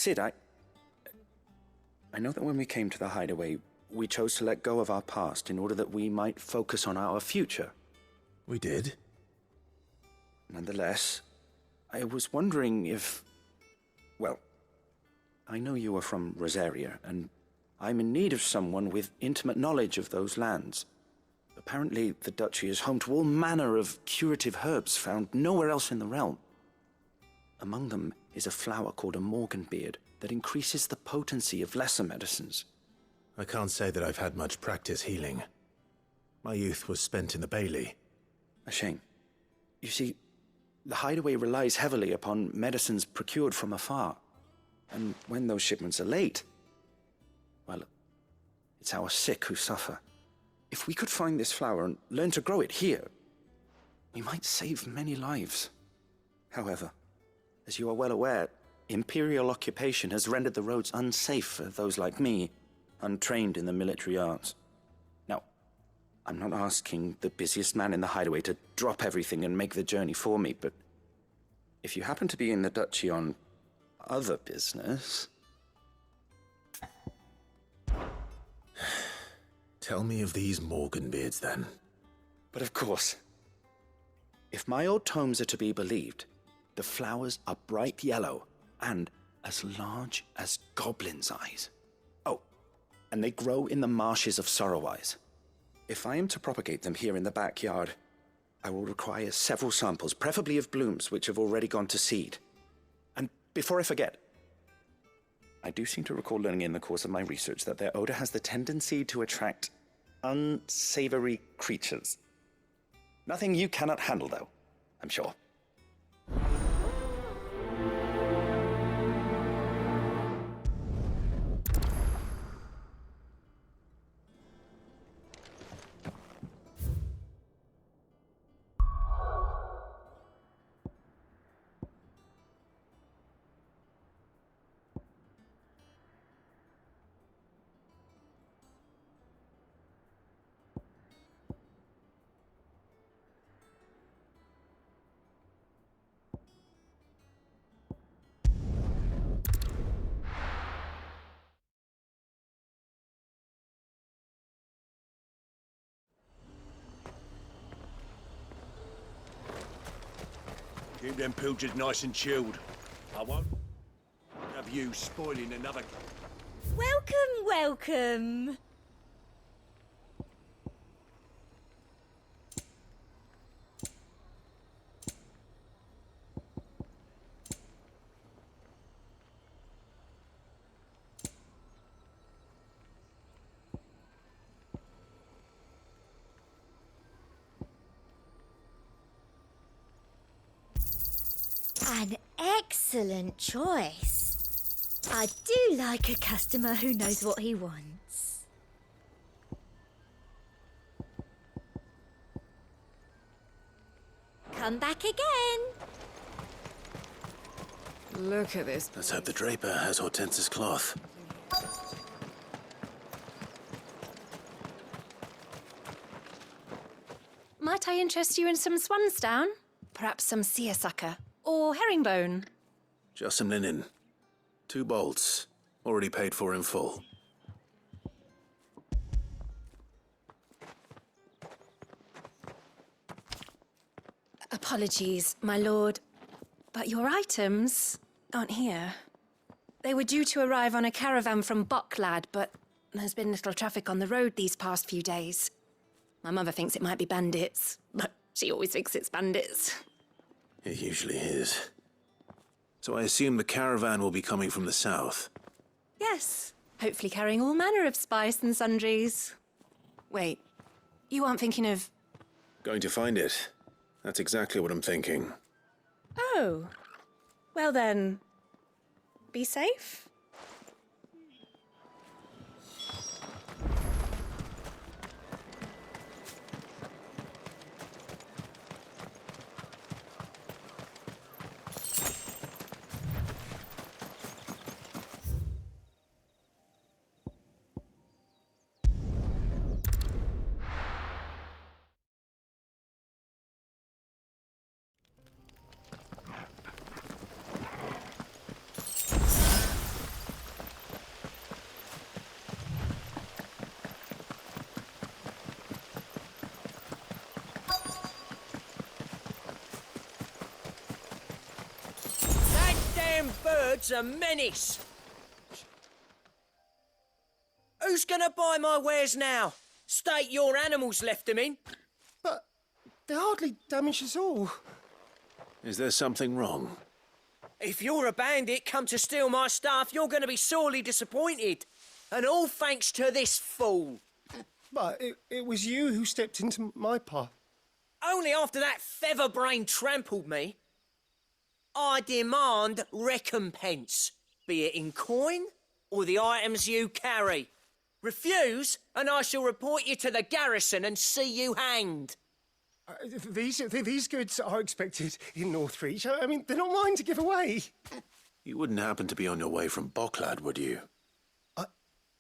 Sid, I know that when we came to the hideaway, we chose to let go of our past in order that we might focus on our future. We did? Nonetheless, I was wondering if... Well, I know you are from Rosaria, and I'm in need of someone with intimate knowledge of those lands. Apparently, the duchy is home to all manner of curative herbs found nowhere else in the realm. Among them is a flower called a morganbeard that increases the potency of lesser medicines. I can't say that I've had much practice healing. My youth was spent in the Bailey. A shame. You see, the hideaway relies heavily upon medicines procured from afar. And when those shipments are late, well, it's our sick who suffer. If we could find this flower and learn to grow it here, we might save many lives. However, as you are well aware, Imperial occupation has rendered the roads unsafe for those like me, untrained in the military arts. Now, I'm not asking the busiest man in the hideaway to drop everything and make the journey for me, but if you happen to be in the duchy on other business... Tell me of these morganbeards, then. But of course. If my old tomes are to be believed, the flowers are bright yellow and as large as goblins' eyes. Oh, and they grow in the marshes of Sorrowwise. If I am to propagate them here in the backyard, I will require several samples, preferably of blooms which have already gone to seed. And before I forget, I do seem to recall learning in the course of my research that their odor has the tendency to attract unsavory creatures. Nothing you cannot handle, though, I'm sure. Keep them pilchards nice and chilled. I won't have you spoiling another... Welcome, welcome! An excellent choice. I do like a customer who knows what he wants. Come back again. Look at this. Let's hope the draper has Hortense's cloth. Might I interest you in some swansdown? Perhaps some seersucker? Or herringbone? Just some linen. 2 bolts. Already paid for in full. Apologies, my lord, but your items aren't here. They were due to arrive on a caravan from Bocklad, but there's been little traffic on the road these past few days. My mother thinks it might be bandits, but she always thinks it's bandits. It usually is. So I assume the caravan will be coming from the south. Yes, hopefully carrying all manner of spice and sundries. Wait, you aren't thinking of... Going to find it. That's exactly what I'm thinking. Oh, well then, be safe. Them birds are menace. Who's gonna buy my wares now? State your animals left them in. But they hardly damage us all. Is there something wrong? If you're a bandit come to steal my stuff, you're gonna be sorely disappointed. And all thanks to this fool. But it was you who stepped into my path. Only after that feather-brain trampled me. I demand recompense, be it in coin or the items you carry. Refuse, and I shall report you to the garrison and see you hanged. These goods are expected in Northreach. I mean, they're not mine to give away. You wouldn't happen to be on your way from Bocklad, would you?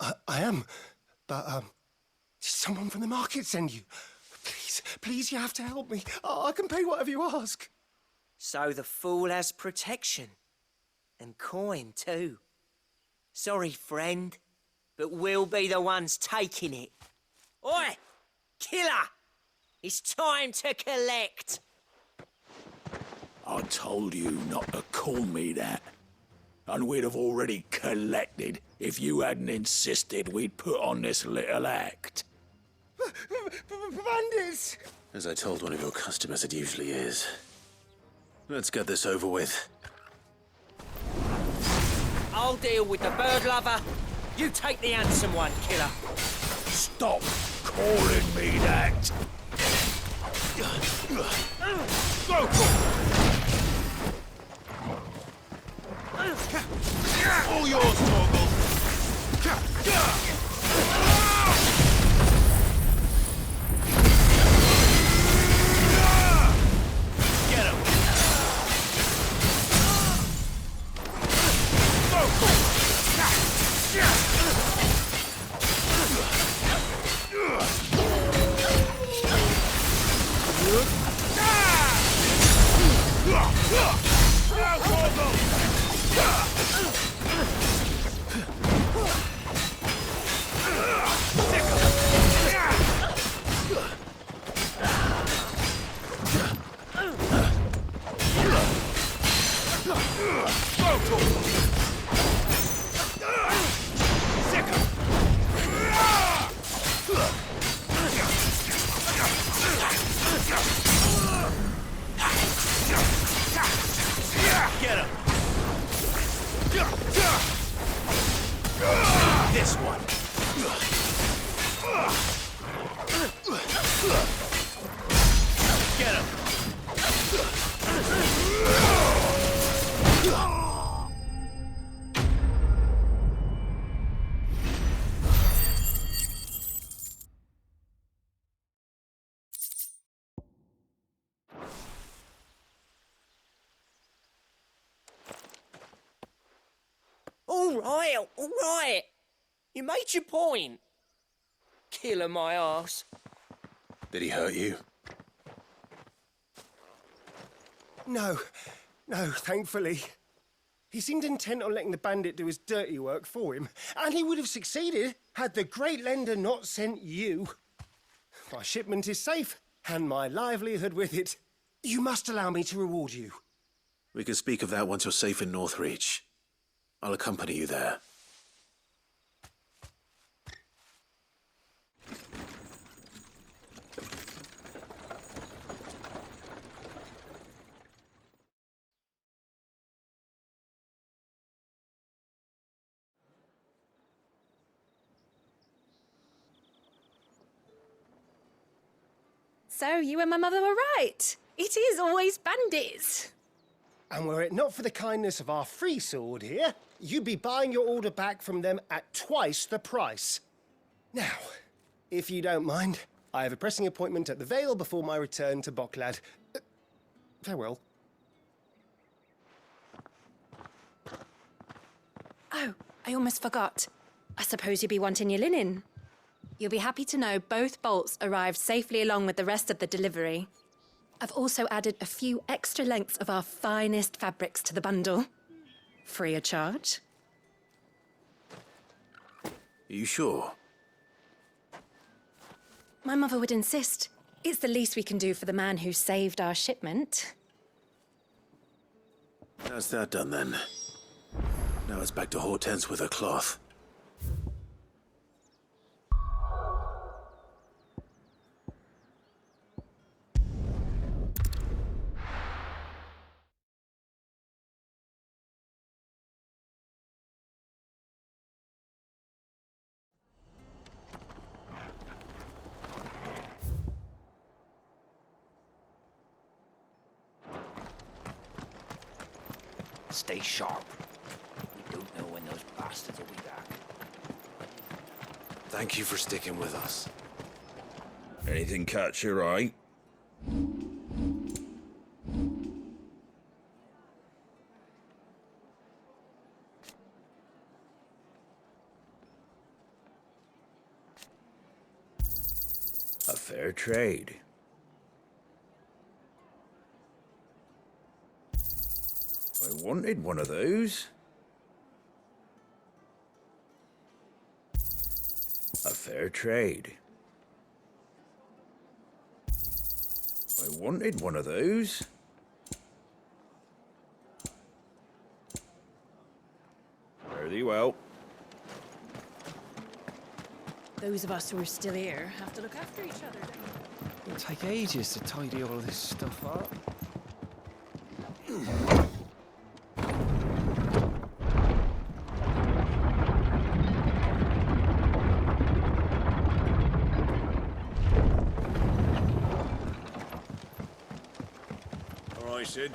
I am, but did someone from the market send you? Please, you have to help me. I can pay whatever you ask. So the fool has protection. And coin, too. Sorry, friend, but we'll be the ones taking it. Oi! Killer! It's time to collect. I told you not to call me that. And we'd have already collected if you hadn't insisted we'd put on this little act. Bandits! As I told one of your customers, it usually is. Let's get this over with. I'll deal with the bird lover. You take the handsome one, killer. Stop calling me that. Go all yours, Torgal. Get him. Get him! This one. Get him! All right. You made your point. Killer my arse. Did he hurt you? No, thankfully. He seemed intent on letting the bandit do his dirty work for him, and he would have succeeded had the Great Lender not sent you. My shipment is safe, and my livelihood with it. You must allow me to reward you. We can speak of that once you're safe in Northreach. I'll accompany you there. So you and my mother were right. It is always bandits. And were it not for the kindness of our free sword here, you'd be buying your order back from them at twice the price. Now, if you don't mind, I have a pressing appointment at the Vale before my return to Bocklad. Farewell. Oh, I almost forgot. I suppose you'll be wanting your linen. You'll be happy to know both bolts arrived safely along with the rest of the delivery. I've also added a few extra lengths of our finest fabrics to the bundle. Free of charge. Are you sure? My mother would insist. It's the least we can do for the man who saved our shipment. How's that done, then? Now it's back to Hortense with her cloth. Stay sharp. We don't know when those bastards will be back. Thank you for sticking with us. Anything catch your eye? A fair trade. I wanted one of those. A fair trade. I wanted one of those. Fare thee well. Those of us who are still here have to look after each other. It'll take ages to tidy all this stuff up. All right, Sid.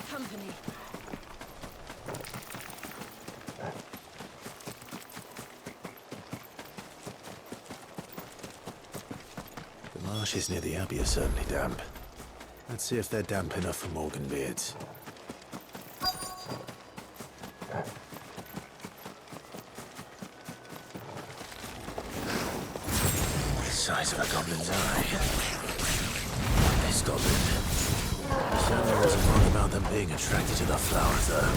Company. The marshes near the Abbey are certainly damp. Let's see if they're damp enough for Morgan beards. The size of a goblin's eye. This goblin. Certainly there's a lot about them being attracted to the flowers, though.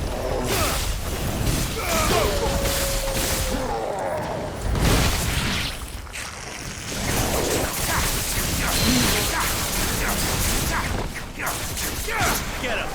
Get him!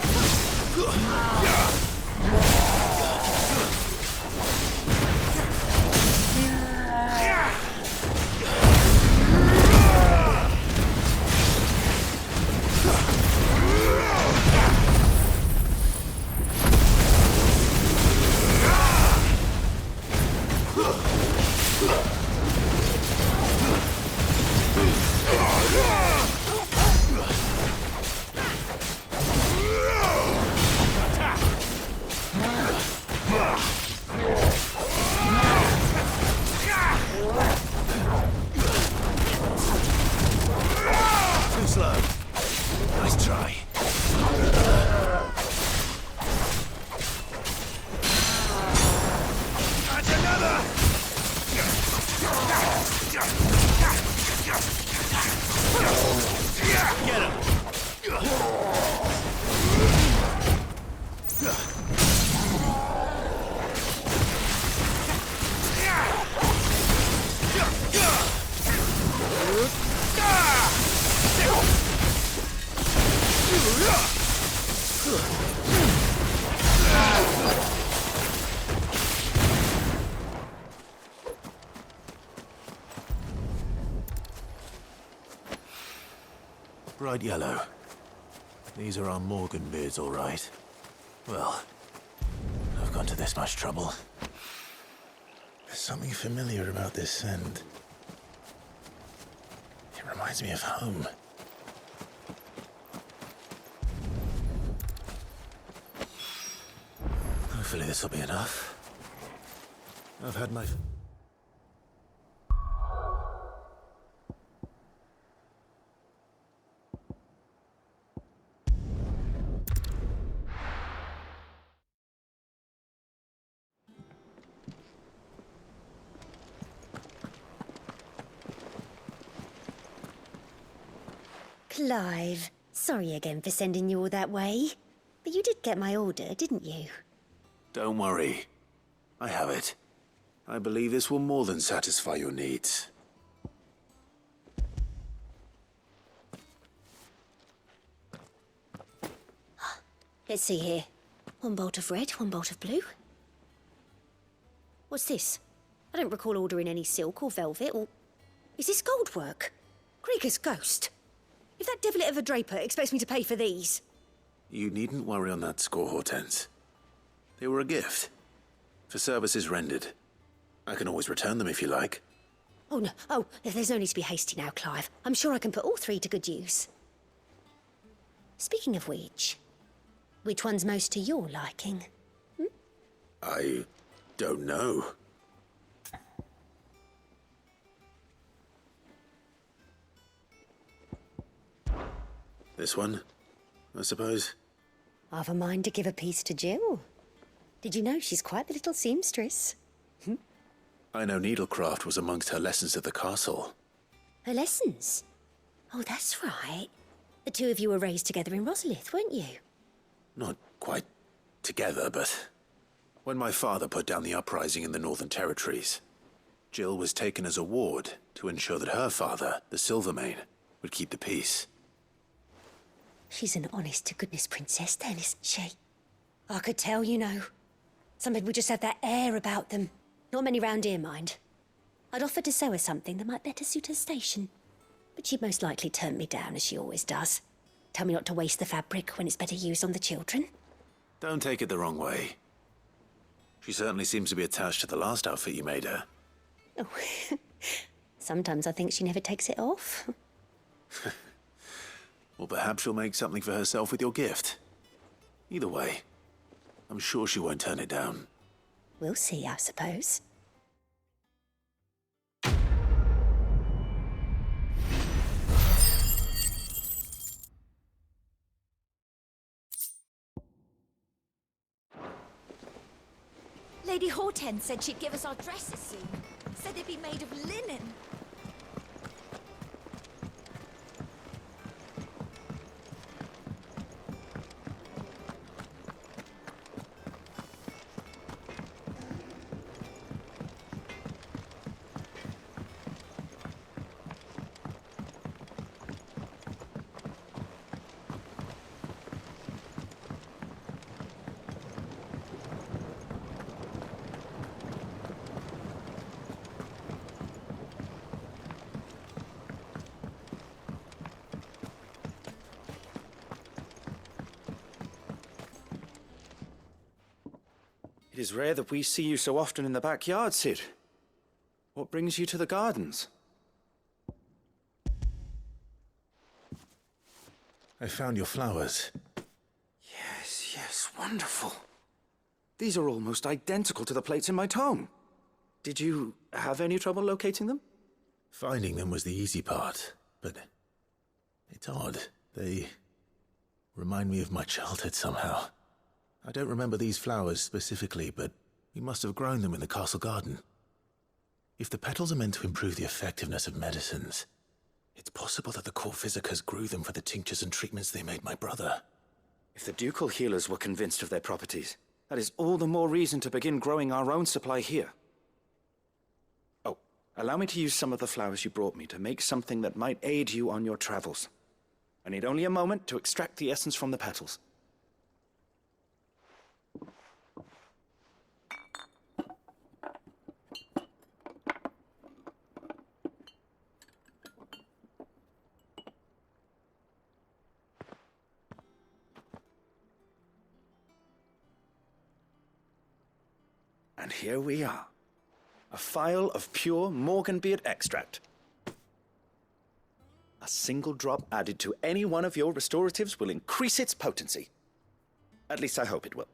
Bright yellow. These are our Morgan beards, all right. Well, I've gone to this much trouble. There's something familiar about this scent. It reminds me of home. Hopefully this will be enough. I've had my... Clive, sorry again for sending you all that way. But you did get my order, didn't you? Don't worry. I have it. I believe this will more than satisfy your needs. Let's see here. One bolt of red, one bolt of blue. What's this? I don't recall ordering any silk or velvet or... Is this gold work? Krieger's ghost. If that devilet of a draper expects me to pay for these... You needn't worry on that score, Hortense. They were a gift. For services rendered. I can always return them if you like. Oh, no. Oh, there's no need to be hasty now, Clive. I'm sure I can put all three to good use. Speaking of which one's most to your liking? I don't know. This one, I suppose. I've a mind to give a piece to Jill. Did you know she's quite the little seamstress? I know needlecraft was amongst her lessons at the castle. Her lessons? Oh, that's right. The two of you were raised together in Rosalith, weren't you? Not quite together, but... When my father put down the uprising in the Northern Territories, Jill was taken as a ward to ensure that her father, the Silvermane, would keep the peace. She's an honest-to-goodness princess then, isn't she? I could tell, you know. Some people just have that air about them. Not many round here, mind. I'd offered to sew her something that might better suit her station. But she'd most likely turn me down, as she always does. Tell me not to waste the fabric when it's better used on the children. Don't take it the wrong way. She certainly seems to be attached to the last outfit you made her. Oh, sometimes I think she never takes it off. Or perhaps she'll make something for herself with your gift. Either way, I'm sure she won't turn it down. We'll see, I suppose. Lady Hortense said she'd give us our dresses soon. Said they'd be made of linen. It is rare that we see you so often in the backyard, Sid. What brings you to the gardens? I found your flowers. Yes, wonderful. These are almost identical to the plates in my tome. Did you have any trouble locating them? Finding them was the easy part, but it's odd. They remind me of my childhood somehow. I don't remember these flowers specifically, but we must have grown them in the castle garden. If the petals are meant to improve the effectiveness of medicines, it's possible that the court physicers grew them for the tinctures and treatments they made my brother. If the ducal healers were convinced of their properties, that is all the more reason to begin growing our own supply here. Oh, allow me to use some of the flowers you brought me to make something that might aid you on your travels. I need only a moment to extract the essence from the petals. And here we are. A phial of pure Morganbeard extract. A single drop added to any one of your restoratives will increase its potency. At least I hope it will.